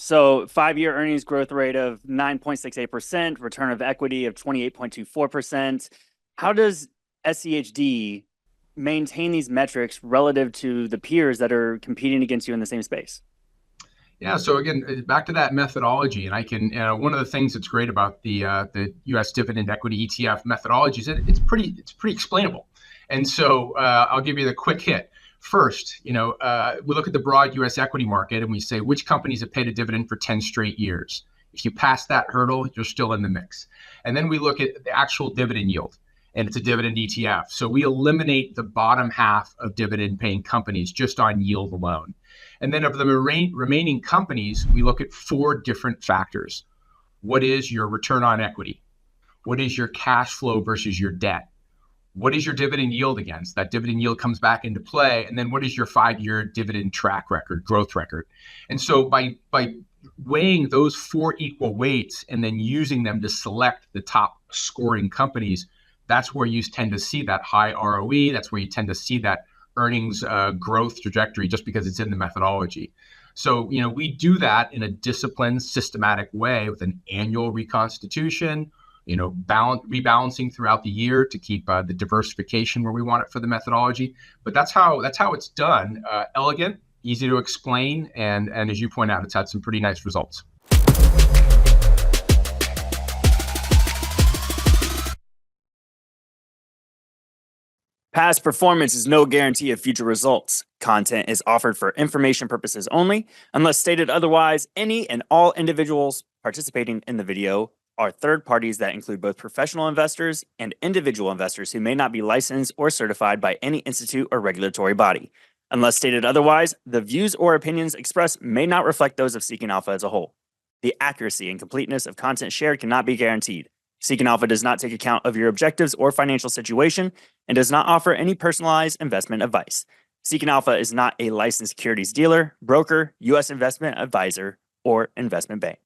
So 5-year earnings growth rate of 9.68%, return of equity of 28.24%. How does SCHD maintain these metrics relative to the peers that are competing against you in the same space? Yeah, so again, back to that methodology, and I can. One of the things that's great about the U.S. dividend equity ETF methodology is that it's pretty explainable, and so I'll give you the quick hit. First, we look at the broad U.S. equity market and we say which companies have paid a dividend for 10 straight years. If you pass that hurdle, you're still in the mix. And then we look at the actual dividend yield, and it's a dividend ETF. So we eliminate the bottom half of dividend paying companies just on yield alone. And then of the remaining companies, we look at four different factors. What is your return on equity? What is your cash flow versus your debt? What is your dividend yield against? That dividend yield comes back into play. And then what is your 5-year dividend track record, growth record? And so by weighing those four equal weights and then using them to select the top scoring companies, that's where you tend to see that high ROE. That's where you tend to see that earnings growth trajectory, just because it's in the methodology. So, we do that in a disciplined, systematic way with an annual reconstitution, rebalancing throughout the year to keep the diversification where we want it for the methodology. But that's how it's done. Elegant, easy to explain, and as you point out, it's had some pretty nice results. Past performance is no guarantee of future results. Content is offered for information purposes only. Unless stated otherwise, any and all individuals participating in the video are third parties that include both professional investors and individual investors who may not be licensed or certified by any institute or regulatory body. Unless stated otherwise, the views or opinions expressed may not reflect those of Seeking Alpha as a whole. The accuracy and completeness of content shared cannot be guaranteed. Seeking Alpha does not take account of your objectives or financial situation and does not offer any personalized investment advice. Seeking Alpha is not a licensed securities dealer, broker, U.S. investment advisor, or investment bank.